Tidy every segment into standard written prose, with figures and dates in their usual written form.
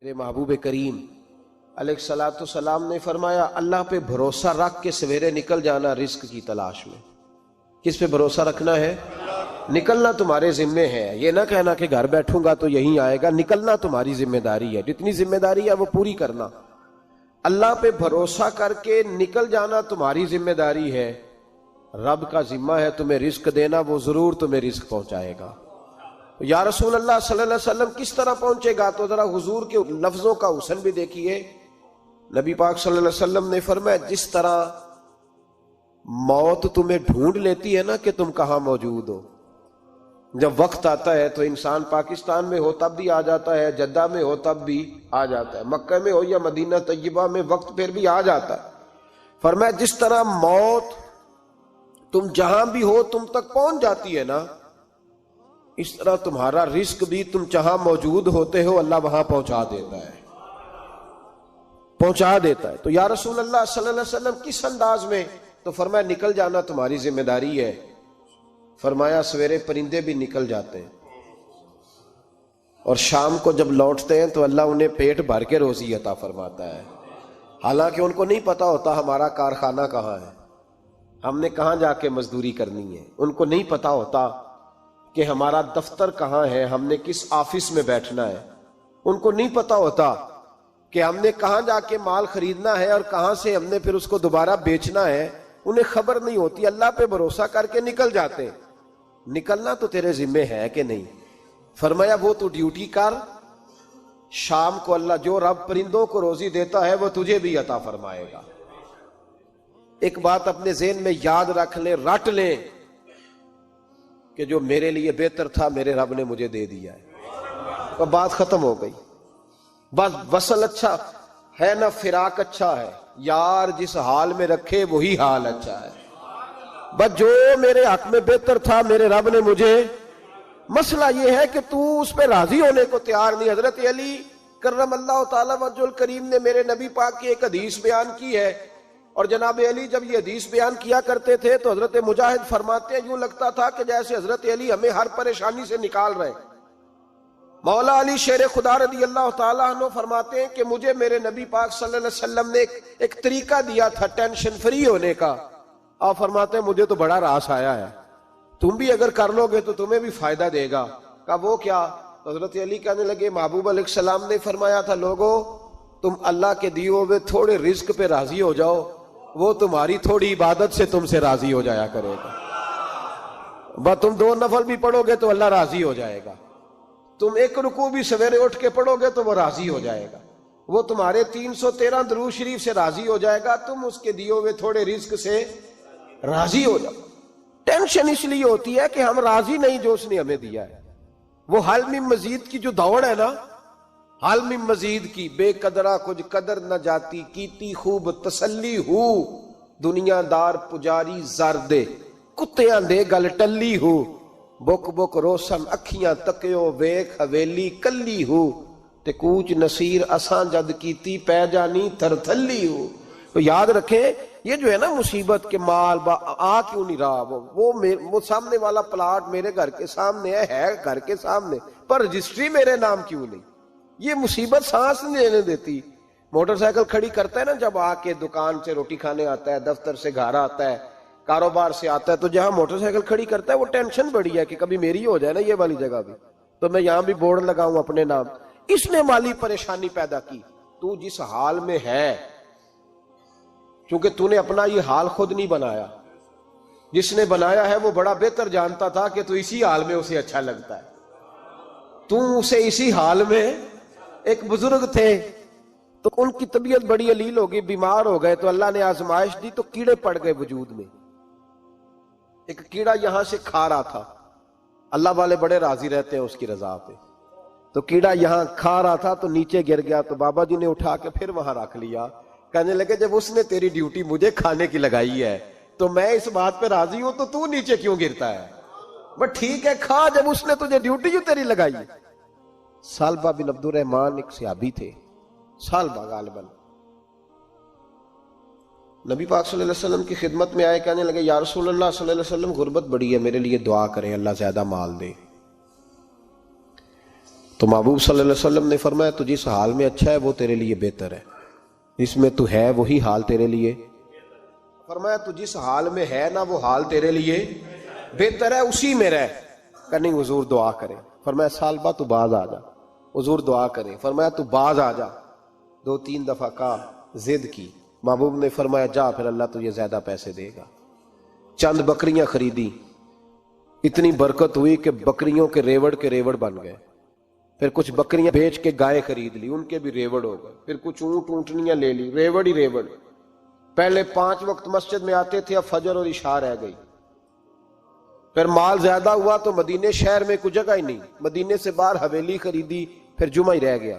میرے محبوب کریم علیہ الصلوۃ والسلام نے فرمایا اللہ پہ بھروسہ رکھ کے سویرے نکل جانا رزق کی تلاش میں۔ کس پہ بھروسہ رکھنا ہے؟ نکلنا تمہارے ذمے ہے، یہ نہ کہنا کہ گھر بیٹھوں گا تو یہیں آئے گا، نکلنا تمہاری ذمہ داری ہے، جتنی ذمہ داری ہے وہ پوری کرنا۔ اللہ پہ بھروسہ کر کے نکل جانا تمہاری ذمہ داری ہے، رب کا ذمہ ہے تمہیں رزق دینا، وہ ضرور تمہیں رزق پہنچائے گا۔ یا رسول اللہ صلی اللہ علیہ وسلم کس طرح پہنچے گا؟ تو ذرا حضور کے لفظوں کا حسن بھی دیکھیے۔ نبی پاک صلی اللہ علیہ وسلم نے فرمایا جس طرح موت تمہیں ڈھونڈ لیتی ہے نا کہ تم کہاں موجود ہو، جب وقت آتا ہے تو انسان پاکستان میں ہو تب بھی آ جاتا ہے، جدہ میں ہو تب بھی آ جاتا ہے، مکہ میں ہو یا مدینہ طیبہ میں وقت پھر بھی آ جاتا ہے۔ فرمایا جس طرح موت تم جہاں بھی ہو تم تک پہنچ جاتی ہے نا، اس طرح تمہارا رزق بھی تم جہاں موجود ہوتے ہو اللہ وہاں پہنچا دیتا ہے، پہنچا دیتا ہے۔ تو یا رسول اللہ صلی اللہ علیہ وسلم کس انداز میں؟ تو فرمایا نکل جانا تمہاری ذمہ داری ہے۔ فرمایا سویرے پرندے بھی نکل جاتے ہیں اور شام کو جب لوٹتے ہیں تو اللہ انہیں پیٹ بھر کے روزی عطا فرماتا ہے، حالانکہ ان کو نہیں پتا ہوتا ہمارا کارخانہ کہاں ہے، ہم نے کہاں جا کے مزدوری کرنی ہے، ان کو نہیں پتا ہوتا کہ ہمارا دفتر کہاں ہے، ہم نے کس آفس میں بیٹھنا ہے، ان کو نہیں پتا ہوتا کہ ہم نے کہاں جا کے مال خریدنا ہے اور کہاں سے ہم نے پھر اس کو دوبارہ بیچنا ہے، انہیں خبر نہیں ہوتی۔ اللہ پہ بھروسہ کر کے نکل جاتے ہیں۔ نکلنا تو تیرے ذمہ ہے کہ نہیں؟ فرمایا وہ تو ڈیوٹی کر، شام کو اللہ جو رب پرندوں کو روزی دیتا ہے وہ تجھے بھی عطا فرمائے گا۔ ایک بات اپنے ذہن میں یاد رکھ لیں، رٹ لیں کہ جو میرے لیے بہتر تھا میرے رب نے مجھے دے دیا ہے، تو بات ختم ہو گئی۔ بس وصل اچھا ہے نہ فراق اچھا ہے، یار جس حال میں رکھے وہی حال اچھا ہے۔ بس جو میرے حق میں بہتر تھا میرے رب نے مجھے، مسئلہ یہ ہے کہ تو اس پہ راضی ہونے کو تیار نہیں۔ حضرت علی کرم اللہ تعالی وجہ الکریم نے میرے نبی پاک کی ایک حدیث بیان کی ہے، اور جناب علی جب یہ حدیث بیان کیا کرتے تھے تو حضرت مجاہد فرماتے ہیں یوں لگتا تھا کہ جیسے حضرت علی ہمیں ہر پریشانی سے نکال رہے ہیں۔ مولا علی شیر خدا رضی اللہ تعالیٰ عنہ فرماتے ہیں کہ مجھے میرے نبی پاک صلی اللہ علیہ وسلم نے ایک طریقہ دیا تھا ٹینشن فری ہونے کا۔ آپ فرماتے ہیں مجھے تو بڑا راس آیا ہے، تم بھی اگر کر لو گے تو تمہیں بھی فائدہ دے گا۔ کہا وہ کیا؟ حضرت علی کہنے لگے محبوب علیہ السلام نے فرمایا تھا لوگو تم اللہ کے دیے ہوئے تھوڑے رزق پہ راضی ہو جاؤ، وہ تمہاری تھوڑی عبادت سے تم سے راضی ہو جایا کرے گا۔ بس تم 2 نفل بھی پڑھو گے تو اللہ راضی ہو جائے گا، تم 1 رکوع بھی سویرے اٹھ کے پڑھو گے تو وہ راضی ہو جائے گا، وہ تمہارے 313 درود شریف سے راضی ہو جائے گا، تم اس کے دیے ہوئے تھوڑے رزق سے راضی ہو جاؤ۔ ٹینشن اس لیے ہوتی ہے کہ ہم راضی نہیں جو اس نے ہمیں دیا ہے۔ وہ حل میں مزید کی جو دوڑ ہے نا، حل میں مزید کی، بے قدرہ کچھ قدر نہ جاتی، کیتی خوب تسلی ہو، دنیا دار پجاری زردے، کتیاں دے گل ٹلی ہو، بک بک روشن اکھیاں تکیو ویکھ حویلی کلی ہو، تے کوچ نصیر اساں جد کیتی پہ جانی تھر تھلی ہو۔ تو یاد رکھیں یہ جو ہے نا مصیبت کے مال آ کیوں نہیں رہا، وہ سامنے والا پلاٹ میرے گھر کے سامنے ہے گھر کے سامنے، پر رجسٹری میرے نام کیوں نہیں؟ یہ مصیبت سانس نہیں لینے دیتی۔ موٹر سائیکل کھڑی کرتا ہے نا جب آ کے دکان سے روٹی کھانے آتا ہے، دفتر سے گھر آتا ہے، کاروبار سے آتا ہے، تو جہاں موٹر سائیکل کھڑی کرتا ہے وہ ٹینشن بڑی ہے کہ کبھی میری ہو جائے نا یہ والی جگہ بھی، تو میں یہاں بھی بورڈ لگاؤں اپنے نام۔ اس نے مالی پریشانی پیدا کی۔ تو جس حال میں ہے، چونکہ تو نے اپنا یہ حال خود نہیں بنایا، جس نے بنایا ہے وہ بڑا بہتر جانتا تھا کہ تو اسی حال میں اسے اچھا لگتا ہے۔ تو اسے اسی حال میں، ایک بزرگ تھے تو ان کی طبیعت بڑی علیل ہو گئی، بیمار ہو گئے، تو اللہ نے آزمائش دی تو کیڑے پڑ گئے وجود میں۔ ایک کیڑا یہاں سے کھا رہا تھا، اللہ والے بڑے راضی رہتے ہیں اس کی رضا پہ، تو کیڑا یہاں کھا رہا تھا تو نیچے گر گیا، تو بابا جی نے اٹھا کے پھر وہاں رکھ لیا، کہنے لگے جب اس نے تیری ڈیوٹی مجھے کھانے کی لگائی ہے تو میں اس بات پہ راضی ہوں تو نیچے کیوں گرتا ہے؟ بس ٹھیک ہے کھا، جب اس نے تجھے ڈیوٹی جو تیری لگائی ہے۔ سالبہ بن عبد الرحمن ایک صحابی تھے، سالبہ غالباً، نبی پاک صلی اللہ علیہ وسلم کی خدمت میں آئے، کہنے لگے یا رسول اللہ صلی اللہ علیہ وسلم غربت بڑی ہے، میرے لیے دعا کریں اللہ زیادہ مال دے۔ تو محبوب صلی اللہ علیہ وسلم نے فرمایا تو جس حال میں اچھا ہے وہ تیرے لیے بہتر ہے، جس میں تو ہے وہی حال تیرے لیے، فرمایا تو جس حال میں ہے نا وہ حال تیرے لیے بہتر ہے، اسی میں رہ۔ کہ نہیں حضور دعا کرے، فرمایا سال بعد تو باز آ جا، حضور دعا کرے، فرمایا تو باز آ جا، 2-3 دفعہ کہا، ضد کی، محبوب نے فرمایا جا پھر اللہ تجھے زیادہ پیسے دے گا۔ چند بکریاں خریدی، اتنی برکت ہوئی کہ بکریوں کے ریوڑ بن گئے، پھر کچھ بکریاں بیچ کے گائے خرید لی، ان کے بھی ریوڑ ہو گئے، پھر کچھ اونٹ اونٹنیاں لے لی، ریوڑ ہی ریوڑ۔ پہلے 5 وقت مسجد میں آتے تھے، اب فجر اور عشاء رہ گئی۔ پھر مال زیادہ ہوا تو مدینے شہر میں کوئی جگہ ہی نہیں، مدینے سے باہر حویلی خریدی، پھر جمعہ ہی رہ گیا،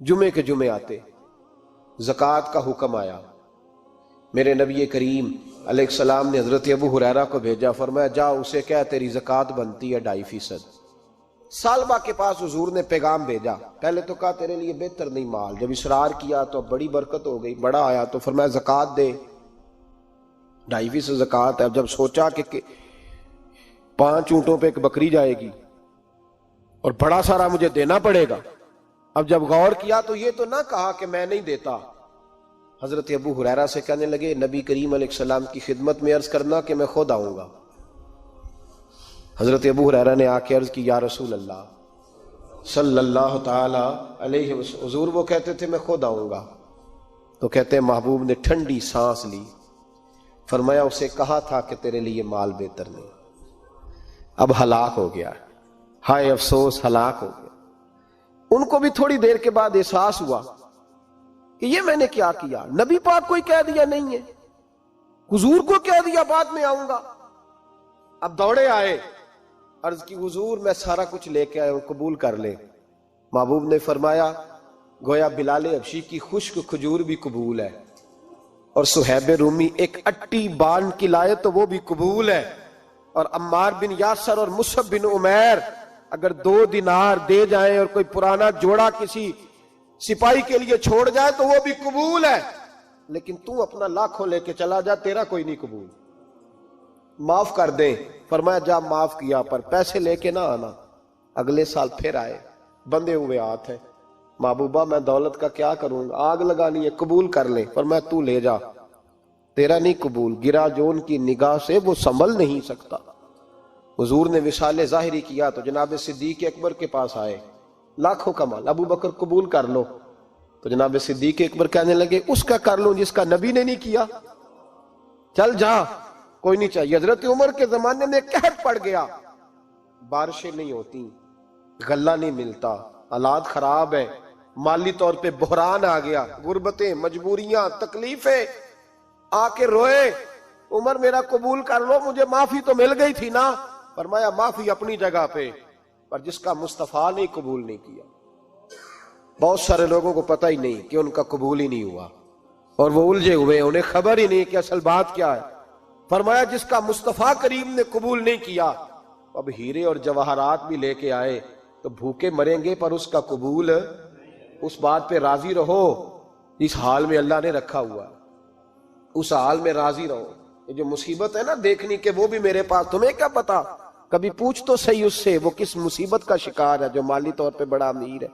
جمعے کے جمعے آتے۔ زکوٰۃ کا حکم آیا، میرے نبی کریم علیہ السلام نے حضرت ابو ہریرہ کو بھیجا، فرمایا جا اسے کہہ تیری زکوٰۃ بنتی ہے 2.5%۔ سالبہ کے پاس حضور نے پیغام بھیجا، پہلے تو کہا تیرے لیے بہتر نہیں مال، جب اصرار کیا تو بڑی برکت ہو گئی، بڑا آیا تو فرمایا زکوٰۃ دے، 2.5% زکوٰۃ ہے۔ اب جب سوچا کہ 5 اونٹوں پہ ایک بکری جائے گی اور بڑا سارا مجھے دینا پڑے گا، اب جب غور کیا تو یہ تو نہ کہا کہ میں نہیں دیتا۔ حضرت ابو ہریرہ سے کہنے لگے نبی کریم علیہ السلام کی خدمت میں عرض کرنا کہ میں خود آؤں گا۔ حضرت ابو ہریرہ نے آ کے عرض کی یا رسول اللہ صلی اللہ تعالی علیہ وسلم، حضور وہ کہتے تھے میں خود آؤں گا، تو کہتے ہیں محبوب نے ٹھنڈی سانس لی، فرمایا اسے کہا تھا کہ تیرے لیے مال بہتر نہیں، اب ہلاک ہو گیا، ہائے افسوس ہلاک ہو گیا۔ ان کو بھی تھوڑی دیر کے بعد احساس ہوا کہ یہ میں نے کیا کیا، نبی پاک کو ہی کہہ دیا نہیں ہے، حضور کو کہہ دیا بعد میں آؤں گا۔ اب دوڑے آئے، عرض کی حضور میں سارا کچھ لے کے آیا ہوں، قبول کر لیں۔ محبوب نے فرمایا گویا بلال حبشی کی خشک کھجور بھی قبول ہے، اور صہیب رومی ایک اٹی بان کی لائے تو وہ بھی قبول ہے، اور عمار بن یاسر اور مصعب بن عمیر اگر 2 دینار دے جائیں اور کوئی پرانا جوڑا کسی سپاہی کے لیے چھوڑ جائے تو وہ بھی قبول ہے، لیکن تو اپنا لاکھوں لے کے چلا جا، تیرا کوئی نہیں قبول، معاف کر دیں۔ فرمایا جا معاف کیا، پر پیسے لے کے نہ آنا۔ اگلے سال پھر آئے، بندے ہوئے ہاتھ ہیں، محبوبہ میں دولت کا کیا کروں گا، آگ لگانی ہے، قبول کر لیں۔ فرمایا تو لے جا، تیرا نہیں قبول، گرا جو ان کی نگاہ سے وہ سنبھل نہیں سکتا۔ حضور نے وصال ظاہری کیا تو جناب صدیق اکبر کے پاس آئے، لاکھوں کا مال، ابو بکر قبول کر لو، تو جناب صدیق اکبر کہنے لگے اس کا کر لوں جس کا نبی نے نہیں کیا، چل جا کوئی نہیں چاہیے۔ حضرت عمر کے زمانے میں قحط پڑ گیا، بارشیں نہیں ہوتی، غلہ نہیں ملتا، حالات خراب ہے، مالی طور پہ بحران آ گیا، غربتیں، مجبوریاں، تکلیفیں، آ کے روئے، عمر میرا قبول کر لو، مجھے معافی تو مل گئی تھی نا۔ فرمایا معافی اپنی جگہ پہ، پر جس کا مصطفیٰ نے قبول نہیں کیا۔ بہت سارے لوگوں کو پتہ ہی نہیں کہ ان کا قبول ہی نہیں ہوا، اور وہ الجھے ہوئے، انہیں خبر ہی نہیں کہ اصل بات کیا ہے۔ فرمایا جس کا مصطفیٰ کریم نے قبول نہیں کیا، اب ہیرے اور جواہرات بھی لے کے آئے تو بھوکے مریں گے، پر اس کا قبول، اس بات پہ راضی رہو جس حال میں اللہ نے رکھا ہوا ہے، اس حال میں راضی رہو۔ یہ جو مصیبت ہے نا دیکھنی کہ وہ بھی میرے پاس، تمہیں کیا پتا، کبھی پوچھ تو صحیح اس سے وہ کس مصیبت کا شکار ہے، جو مالی طور پہ بڑا امیر ہے،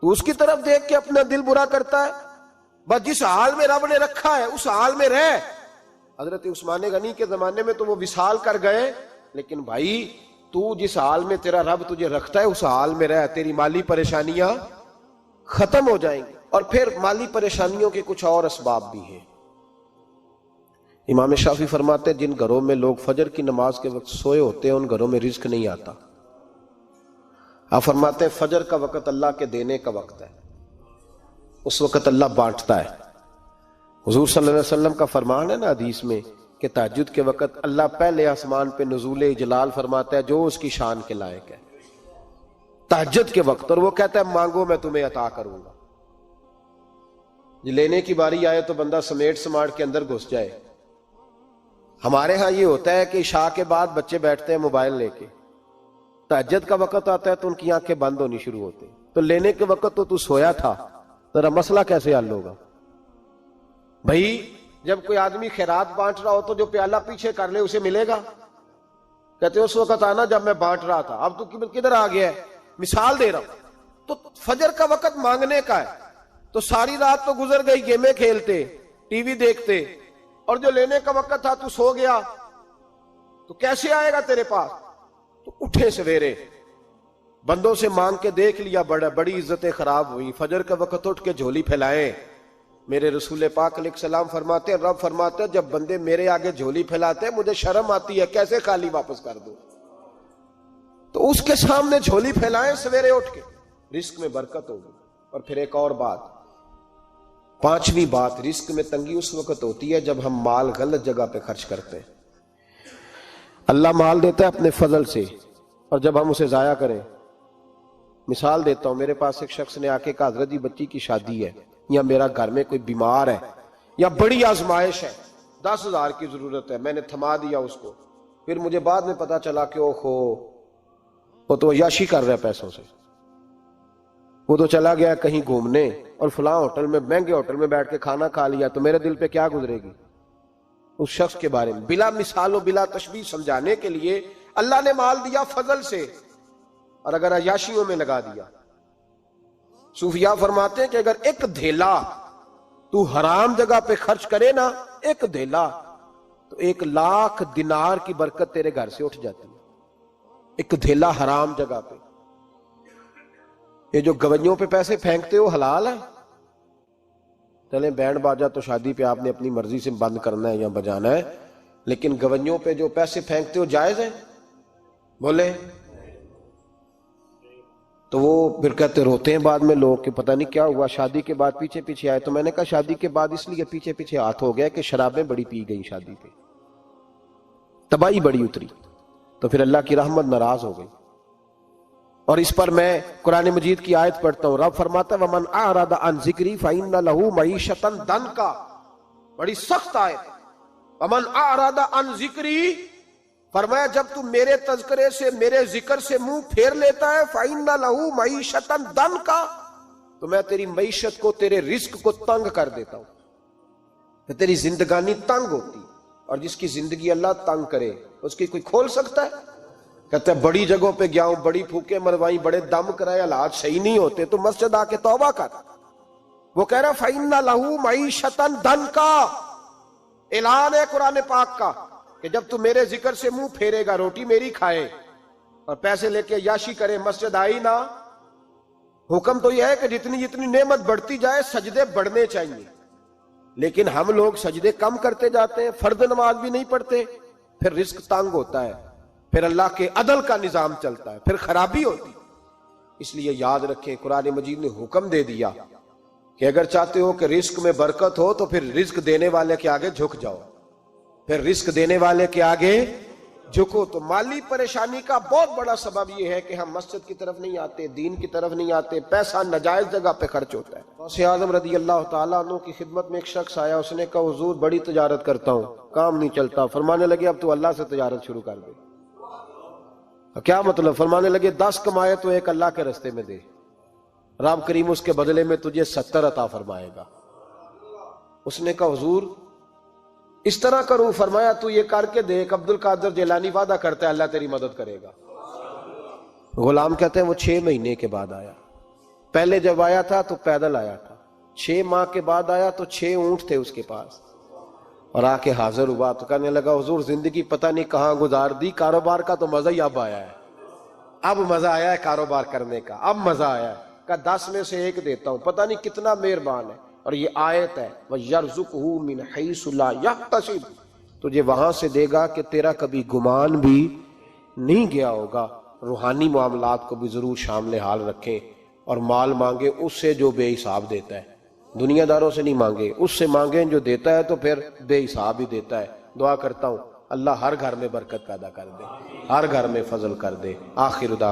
تو اس کی طرف دیکھ کے اپنا دل برا کرتا ہے۔ بس جس حال میں رب نے رکھا ہے اس حال میں رہ۔ حضرت عثمان غنی کے زمانے میں تو وہ وصال کر گئے، لیکن بھائی تو جس حال میں تیرا رب تجھے رکھتا ہے اس حال میں رہ، تیری مالی پریشانیاں ختم ہو جائیں گی۔ اور پھر مالی پریشانیوں کے کچھ اور اسباب بھی ہیں۔ امام شافعی فرماتے ہیں جن گھروں میں لوگ فجر کی نماز کے وقت سوئے ہوتے ہیں ان گھروں میں رزق نہیں آتا۔ آپ فرماتے ہیں فجر کا وقت اللہ کے دینے کا وقت ہے، اس وقت اللہ بانٹتا ہے۔ حضور صلی اللہ علیہ وسلم کا فرمان ہے نا حدیث میں کہ تہجد کے وقت اللہ پہلے آسمان پہ نزول اجلال فرماتا ہے جو اس کی شان کے لائق ہے تہجد کے وقت، اور وہ کہتا ہے مانگو میں تمہیں عطا کروں گا۔ لینے کی باری آئے تو بندہ سمیٹ سماٹ کے اندر گھس جائے۔ ہمارے ہاں یہ ہوتا ہے کہ عشاء کے بعد بچے بیٹھتے ہیں موبائل لے کے، تہجد کا وقت آتا ہے تو ان کی آنکھیں بند ہونی شروع ہوتی، تو لینے کے وقت تو سویا تھا، ذرا مسئلہ کیسے حل ہوگا؟ بھائی جب کوئی آدمی خیرات بانٹ رہا ہو تو جو پیالہ پیچھے کر لے اسے ملے گا؟ کہتے اس وقت آنا جب میں بانٹ رہا تھا، اب تو کدھر آ گیا ہے؟ مثال دے رہا ہوں، تو فجر کا وقت مانگنے کا ہے، تو ساری رات تو گزر گئی گیمیں کھیلتے، ٹی وی دیکھتے، اور جو لینے کا وقت تھا تو سو گیا، تو کیسے آئے گا تیرے پاس؟ تو اٹھے سویرے، بندوں سے مانگ کے دیکھ لیا، بڑی عزتیں خراب ہوئی، فجر کا وقت اٹھ کے جھولی پھیلائیں۔ میرے رسول پاک علیہ السلام فرماتے ہیں، رب فرماتے ہیں جب بندے میرے آگے جھولی پھیلاتے ہیں مجھے شرم آتی ہے، کیسے خالی واپس کر دوں؟ تو اس کے سامنے جھولی پھیلائیں سویرے اٹھ کے، رزق میں برکت ہوگی۔ اور پھر ایک اور بات، پانچویں بات، رزق میں تنگی اس وقت ہوتی ہے جب ہم مال غلط جگہ پہ خرچ کرتے ہیں۔ اللہ مال دیتا ہے اپنے فضل سے، اور جب ہم اسے ضائع کریں، مثال دیتا ہوں، میرے پاس ایک شخص نے آ کے کہا حضرت جی بچی کی شادی ہے، یا میرا گھر میں کوئی بیمار ہے، یا بڑی آزمائش ہے، 10,000 کی ضرورت ہے، میں نے تھما دیا اس کو، پھر مجھے بعد میں پتا چلا کہ وہ تو عیاشی کر رہا ہے پیسوں سے، وہ تو چلا گیا کہیں گھومنے اور فلاں ہوٹل میں، مہنگے ہوٹل میں بیٹھ کے کھانا کھا لیا، تو میرے دل پہ کیا گزرے گی اس شخص کے بارے میں؟ بلا مثال و بلا تشبیہ سمجھانے کے لیے اللہ نے مال دیا فضل سے، اور اگر عیاشیوں میں لگا دیا۔ صوفیاء فرماتے ہیں کہ اگر ایک دھیلا تو حرام جگہ پہ خرچ کرے نا، ایک دھیلا، تو 1,00,000 دینار کی برکت تیرے گھر سے اٹھ جاتی ہے، ایک دھیلا حرام جگہ پہ۔ یہ جو گویوں پہ پیسے پھینکتے ہو حلال ہے؟ چلیں بینڈ باجا تو شادی پہ آپ نے اپنی مرضی سے بند کرنا ہے یا بجانا ہے، لیکن گویوں پہ جو پیسے پھینکتے ہو جائز ہے؟ بولے تو وہ پھر کہتے روتے ہیں بعد میں لوگ کہ پتہ نہیں کیا ہوا، شادی کے بعد پیچھے پیچھے آئے۔ تو میں نے کہا شادی کے بعد اس لیے پیچھے پیچھے ہاتھ ہو گیا کہ شرابیں بڑی پی گئی، شادی پہ تباہی بڑی اتری، تو پھر اللہ کی رحمت ناراض ہو گئی۔ اور اس پر میں قرآن مجید کی آیت پڑھتا ہوں، رب فرماتا ہے وَمَنْ أَعْرَضَ عَنْ ذِكْرِي فَإِنَّ لَهُ مَعِيشَةً ضَنْكًا، بڑی سخت آیت ہے۔ وَمَنْ أَعْرَضَ عَنْ ذِكْرِي، فرمایا جب تو میرے تذکرے سے، میرے ذکر سے منہ پھیر لیتا ہے، فَإِنَّ لَهُ مَعِيشَةً ضَنْكًا، تو میں تیری معیشت کو، تیرے رزق کو تنگ کر دیتا ہوں، کہ تیری زندگانی تنگ ہوتی، اور جس کی زندگی اللہ تنگ کرے اس کی کوئی کھول سکتا ہے؟ کہتے ہیں بڑی جگہوں پہ گیا ہوں، بڑی پھوکے مروائی، بڑے دم کرائے، حالات صحیح نہیں ہوتے، تو مسجد آ کے توبہ کر۔ وہ کہہ رہا فَإِنَّ لَهُ مَعِيشَةً ضَنْكًا، اعلان ہے قرآن پاک کا کہ جب تو میرے ذکر سے منہ پھیرے گا، روٹی میری کھائے اور پیسے لے کے عیاشی کرے، مسجد آئی نہ۔ حکم تو یہ ہے کہ جتنی جتنی نعمت بڑھتی جائے سجدے بڑھنے چاہیے، لیکن ہم لوگ سجدے کم کرتے جاتے ہیں، فرض نماز بھی نہیں پڑھتے، پھر رزق تنگ ہوتا ہے، پھر اللہ کے عدل کا نظام چلتا ہے، پھر خرابی ہوتی۔ اس لیے یاد رکھیں قرآن مجید نے حکم دے دیا کہ اگر چاہتے ہو کہ رزق میں برکت ہو تو پھر رزق دینے والے کے آگے جھک جاؤ، پھر رزق دینے والے کے آگے جھکو۔ تو مالی پریشانی کا بہت بڑا سبب یہ ہے کہ ہم مسجد کی طرف نہیں آتے، دین کی طرف نہیں آتے، پیسہ ناجائز جگہ پہ خرچ ہوتا ہے۔ غوث اعظم رضی اللہ تعالیٰ عنہ کی خدمت میں ایک شخص آیا، اس نے کہا حضور بڑی تجارت کرتا ہوں، کام نہیں چلتا۔ فرمانے لگے اب تو اللہ سے تجارت شروع کر دے۔ کیا مطلب؟ فرمانے لگے 10 کمائے تو ایک اللہ کے رستے میں دے، رب کریم اس کے بدلے میں تجھے 70 عطا فرمائے گا۔ اس نے کہا حضور اس طرح کروں؟ فرمایا تو یہ کر کے دیکھ، عبد القادر جیلانی وعدہ کرتا ہے اللہ تیری مدد کرے گا۔ غلام کہتے ہیں وہ 6 مہینے کے بعد آیا، پہلے جب آیا تھا تو پیدل آیا تھا، 6 ماہ کے بعد آیا تو 6 اونٹ تھے اس کے پاس، اور آ کے حاضر ہوا تو کہنے لگا حضور زندگی پتہ نہیں کہاں گزار دی، کاروبار کا تو مزہ ہی اب آیا ہے، اب مزہ آیا ہے کاروبار کرنے کا، اب مزہ آیا ہے۔ کہا 10 میں سے 1 دیتا ہوں، پتہ نہیں کتنا مہربان ہے۔ اور یہ آیت ہے وَيَرْزُقْهُ مِنْ حَيْثُ لَا يَحْتَسِبُ، تجھے وہاں سے دے گا کہ تیرا کبھی گمان بھی نہیں گیا ہوگا۔ روحانی معاملات کو بھی ضرور شامل حال رکھیں، اور مال مانگے اس سے جو بے حساب دیتا ہے، دنیا داروں سے نہیں مانگے، اس سے مانگیں جو دیتا ہے تو پھر بے حساب ہی دیتا ہے۔ دعا کرتا ہوں اللہ ہر گھر میں برکت پیدا کر دے، ہر گھر میں فضل کر دے۔ آخر دعوانا